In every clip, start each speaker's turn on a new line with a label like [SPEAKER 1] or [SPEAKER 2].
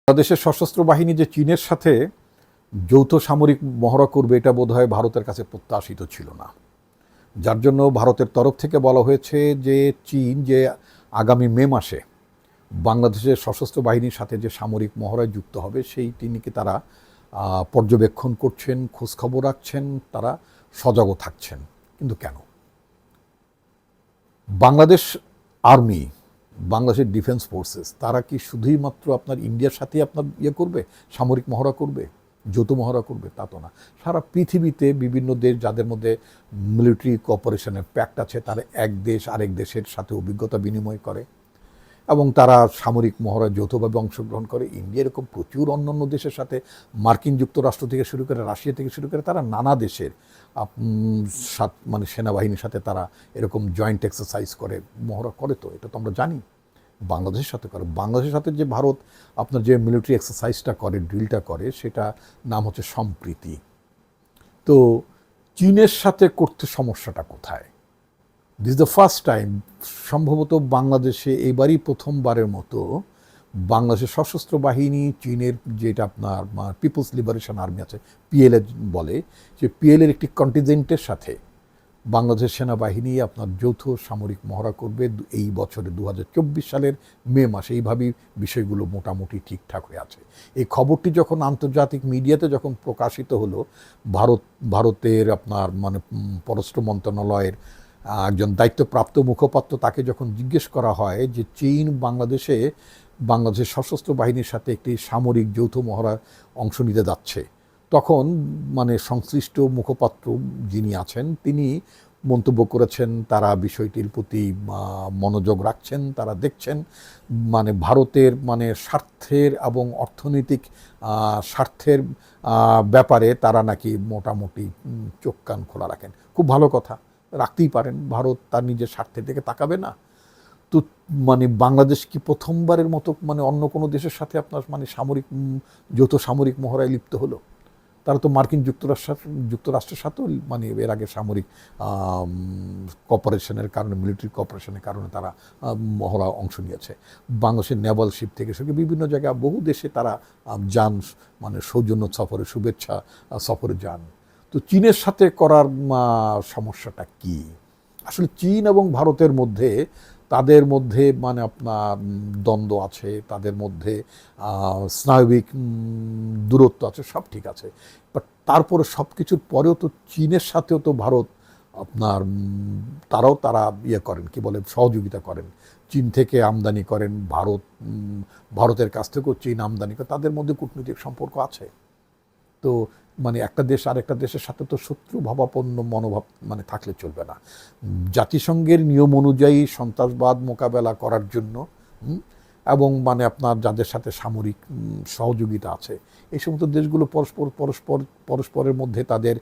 [SPEAKER 1] বাংলাদেশের সশস্ত্র বাহিনী যে চীনের সাথে যৌথ সামরিক মহড়া করবে এটা বোধহয় ভারতের কাছে প্রত্যাশিত ছিল না। যার জন্য ভারতের তরফ থেকে বলা হয়েছে যে চীন যে আগামী মে মাসে বাংলাদেশের সশস্ত্র বাহিনীর সাথে যে সামরিক মহড়ায় যুক্ত হবে সেইটি নিয়ে তারা পর্যবেক্ষণ করছেন, খোঁজখবর রাখছেন, তারা সজাগও থাকছেন। কিন্তু কেন? বাংলাদেশ আর্মি, বাংলাদেশের ডিফেন্স ফোর্সেস তারা কি শুধুই মাত্র আপনার ইন্ডিয়ার সাথেই আপনার করবে, সামরিক মহড়া করবে, যৌথ মহড়া করবে? তা তো না। সারা পৃথিবীতে বিভিন্ন দেশ যাদের মধ্যে মিলিটারি কোঅপারেশনের প্যাক্ট আছে, তারা এক দেশ আরেক দেশের সাথে অভিজ্ঞতা বিনিময় করে এবং তারা সামরিক মহড়ায় যৌথভাবে অংশগ্রহণ করে। ইন্ডিয়া এরকম প্রচুর অন্যান্য দেশের সাথে, মার্কিন যুক্তরাষ্ট্র থেকে শুরু করে, রাশিয়া থেকে শুরু করে, তারা নানা দেশের মানে সেনাবাহিনীর সাথে তারা এরকম জয়েন্ট এক্সারসাইজ করে, মহড়া করে। তো এটা তো আমরা জানি বাংলাদেশের সাথে করে। বাংলাদেশের সাথে যে ভারত আপনার যে মিলিটারি এক্সারসাইজটা করে, ড্রিলটা করে, সেটা নাম হচ্ছে সম্প্রীতি। তো চীনের সাথে করতে সমস্যাটা কোথায়? দিস দ্য ফার্স্ট টাইম সম্ভবত বাংলাদেশে এবারই প্রথমবারের মতো বাংলাদেশের সশস্ত্র বাহিনী চীনের যেটা আপনার পিপলস লিবারেশন আর্মি আছে, পিএলএ বলে, যে পিএলএর একটি কন্টিনজেন্টের সাথে বাংলাদেশ সেনাবাহিনী আপনার যৌথ সামরিক মহড়া করবে এই বছরে 2024 সালের মে মাসে। এইভাবেই বিষয়গুলো মোটামুটি ঠিকঠাক হয়ে আছে। এই খবরটি যখন আন্তর্জাতিক মিডিয়াতে যখন প্রকাশিত হলো, ভারতের আপনার পররাষ্ট্র মন্ত্রণালয়ের একজন দায়িত্বপ্রাপ্ত মুখপাত্র, তাকে যখন জিজ্ঞেস করা হয় যে চীন বাংলাদেশের সশস্ত্র বাহিনীর সাথে একটি সামরিক যৌথ মহড়ায় অংশ নিতে যাচ্ছে, তখন সংশ্লিষ্ট মুখপাত্র যিনি আছেন তিনি মন্তব্য করেছেন তারা বিষয়টির প্রতি মনোযোগ রাখছেন, তারা দেখছেন, ভারতের স্বার্থের এবং অর্থনৈতিক স্বার্থের ব্যাপারে তারা নাকি মোটামুটি চোখ কান খোলা রাখেন। খুব ভালো কথা, রাখতেই পারেন। ভারত তার নিজের স্বার্থের দিকে তাকাবে না? তো বাংলাদেশ কি প্রথমবারের মতো অন্য কোনো দেশের সাথে আপনার যৌথ সামরিক মহড়ায় লিপ্ত হলো? তারা তো মার্কিন যুক্তরাষ্ট্রের সাথেও এর আগে সামরিক কোঅপারেশনের কারণে, মিলিটারি কোঅপারেশনের কারণে তারা মহড়া অংশ নিয়েছে। বাংলাদেশের নেভাল শিপ থেকে শুরু বিভিন্ন জায়গায় বহু দেশে তারা যান, সৌজন্য সফরে, শুভেচ্ছা সফরে যান। তো চীনের সাথে করার সমস্যাটা কি? আসলে চীন এবং ভারতের মধ্যে, তাদের মধ্যে আপনার দ্বন্দ্ব আছে, তাদের মধ্যে স্নায়বিক দূরত্ব আছে, সব ঠিক আছে। বাট তারপরে সব কিছুর পরেও তো চীনের সাথেও তো ভারত আপনার তারা করেন, কি বলে, সহযোগিতা করেন। চীন থেকে আমদানি করেন, ভারতের কাছ থেকেও চীন আমদানি করে। তাদের মধ্যে কূটনৈতিক সম্পর্ক আছে। তো একটা দেশ আরেকটা দেশের সাথে তো শত্রু ভাবাপন্ন মনোভাব থাকলে চলবে না। জাতিসংঘের নিয়ম অনুযায়ী সন্ত্রাসবাদ মোকাবেলা করার জন্য এবং আপনার যাদের সাথে সামরিক সহযোগিতা আছে, এই সমস্ত দেশগুলো পরস্পরের মধ্যে তাদের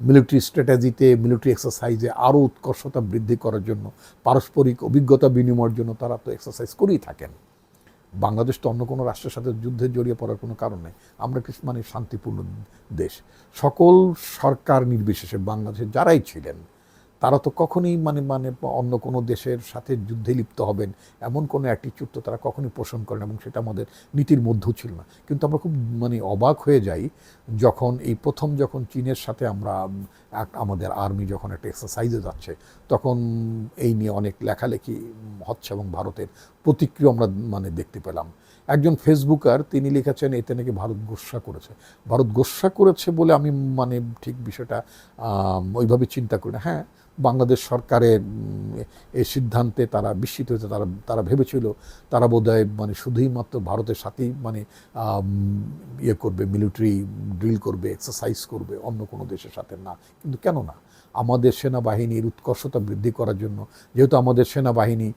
[SPEAKER 1] মিলিটারি স্ট্র্যাটেজিতে, মিলিটারি এক্সারসাইজে আরও উৎকর্ষতা বৃদ্ধি করার জন্য, পারস্পরিক অভিজ্ঞতা বিনিময়ের জন্য তারা তো এক্সারসাইজ করেই থাকেন। বাংলাদেশ তো অন্য কোনো রাষ্ট্রের সাথে যুদ্ধে জড়িয়ে পড়ার কোনো কারণ নেই। আমরা একটি শান্তিপূর্ণ দেশ। সকল সরকার নির্বিশেষে বাংলাদেশে যারাই ছিলেন তারা তো কখনোই অন্য কোনো দেশের সাথে যুদ্ধে লিপ্ত হবেন এমন কোনো অ্যাটিটিউড তো তারা কখনোই পোষণ করেন, এবং সেটা আমাদের নীতির মধ্যেও ছিল না। কিন্তু আমরা খুব অবাক হয়ে যাই যখন যখন চীনের সাথে আমরা আমাদের আর্মি যখন একটা এক্সারসাইজে যাচ্ছে, তখন এই নিয়ে অনেক লেখালেখি হচ্ছে এবং ভারতের প্রতিক্রিয়া আমরা দেখতে পেলাম। একজন ফেসবুকার তিনি লিখেছেন এতে নাকি ভারত গোস্বা করেছে বলে আমি ঠিক বিষয়টা ওইভাবে চিন্তা করি না। হ্যাঁ, বাংলাদেশ সরকারের এই সিদ্ধান্তে তারা বিস্মিত হয়েছে। তারা ভেবেছিল তারা বোধহয় শুধুই মাত্র ভারতের সাথেই করবে, মিলিটারি ড্রিল করবে, এক্সারসাইজ করবে, অন্য কোনো দেশের সাথে না। কিন্তু কেন না? আমাদের সেনাবাহিনীর উৎকর্ষতা বৃদ্ধি করার জন্য, যেহেতু আমাদের সেনাবাহিনী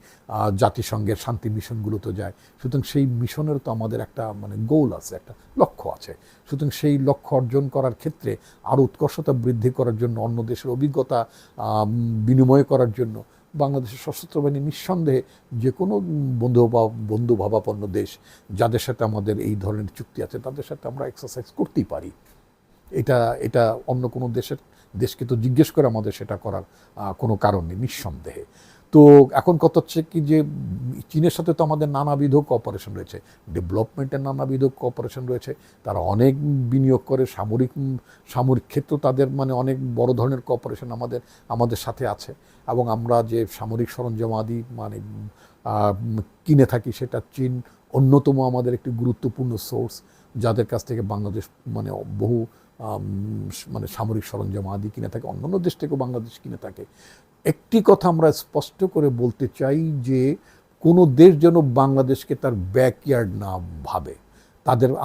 [SPEAKER 1] জাতিসংঘের শান্তি মিশনগুলোতে যায়, সুতরাং সেই মিশনের তো আমাদের একটা গোল আছে, একটা লক্ষ্য আছে। সুতরাং সেই লক্ষ্য অর্জন করার ক্ষেত্রে আরও উৎকর্ষতা বৃদ্ধি করার জন্য, অন্য দেশের অভিজ্ঞতা বিনিময় করার জন্য বাংলাদেশের সশস্ত্র বাহিনী নিঃসন্দেহে যে কোনো বন্ধুভাবাপন্ন দেশ যাদের সাথে আমাদের এই ধরনের চুক্তি আছে তাদের সাথে আমরা এক্সারসাইজ করতেই পারি। এটা অন্য কোনো দেশকে তো জিজ্ঞেস করে আমাদের সেটা করার কোনো কারণ নেই, নিঃসন্দেহে। তো এখন কথা হচ্ছে কি যে চীনের সাথে তো আমাদের নানাবিধ কোঅপারেশন রয়েছে, ডেভেলপমেন্টের নানাবিধ কোঅপারেশন রয়েছে, তারা অনেক বিনিয়োগ করে, সামরিক ক্ষেত্র তাদের মানে অনেক বড় ধরনের কোঅপারেশন আমাদের সাথে আছে। এবং আমরা যে সামরিক সরঞ্জাম আদি মানে কিনে থাকি, সেটা চীন অন্যতম আমাদের একটি গুরুত্বপূর্ণ সোর্স, যাদের কাছ থেকে বাংলাদেশ মানে বহু মানে সামরিক সরঞ্জাম আদি কিনে থাকে, অন্যান্য দেশ থেকেও বাংলাদেশ কিনে থাকে। একটি কথা আমরা স্পষ্ট করে বলতে চাই যে কোনো দেশ যেন বাংলাদেশকে তার ব্যাকইয়ার্ড না ভাবে।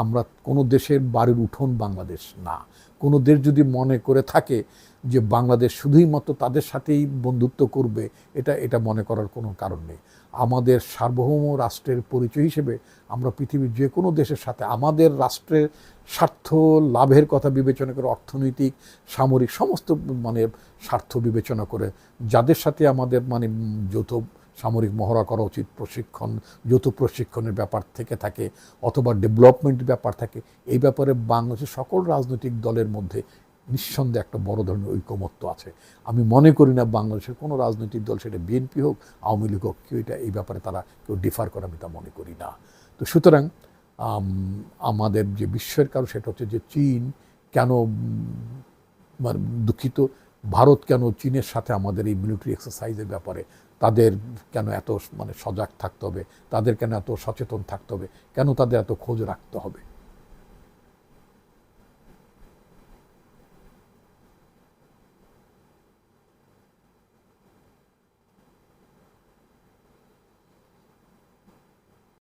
[SPEAKER 1] আমরা কোনো দেশের বাড়ির উঠোন বাংলাদেশ না। কোনো দেশ যদি মনে করে থাকে যে বাংলাদেশ শুধুই মাত্র তাদের সাথেই বন্ধুত্ব করবে, এটা মনে করার কোনো কারণ নেই। আমাদের সার্বভৌম রাষ্ট্রের পরিচয় হিসেবে আমরা পৃথিবীর যে কোনো দেশের সাথে আমাদের রাষ্ট্রের স্বার্থ লাভের কথা বিবেচনা করে, অর্থনৈতিক, সামরিক সমস্ত মানে স্বার্থ বিবেচনা করে যাদের সাথে আমাদের মানে যৌথ সামরিক মহড়া করা উচিত, যৌথ প্রশিক্ষণের ব্যাপার থেকে থাকে অথবা ডেভেলপমেন্ট ব্যাপার থাকে, এই ব্যাপারে বাংলাদেশের সকল রাজনৈতিক দলের মধ্যে নিঃসন্দেহে একটা বড় ধরনের ঐকমত্য আছে। আমি মনে করি না বাংলাদেশের কোনো রাজনৈতিক দল, সেটা বিএনপি হোক, আওয়ামী লীগ হোক, কেউ এই ব্যাপারে তারা কেউ ডিফার করে, আমি তা মনে করি না। তো সুতরাং আমাদের যে বিস্ময়ের কারণ সেটা হচ্ছে যে চীন কেন মানে দুঃখিত, ভারত কেন চীনের সাথে আমাদের এই মিলিটারি এক্সারসাইজের ব্যাপারে তাদের কেন এত মানে সজাগ থাকতে হবে, তাদের কেন এত সচেতন থাকতে হবে, কেন তাদের এত খোঁজ রাখতে হবে।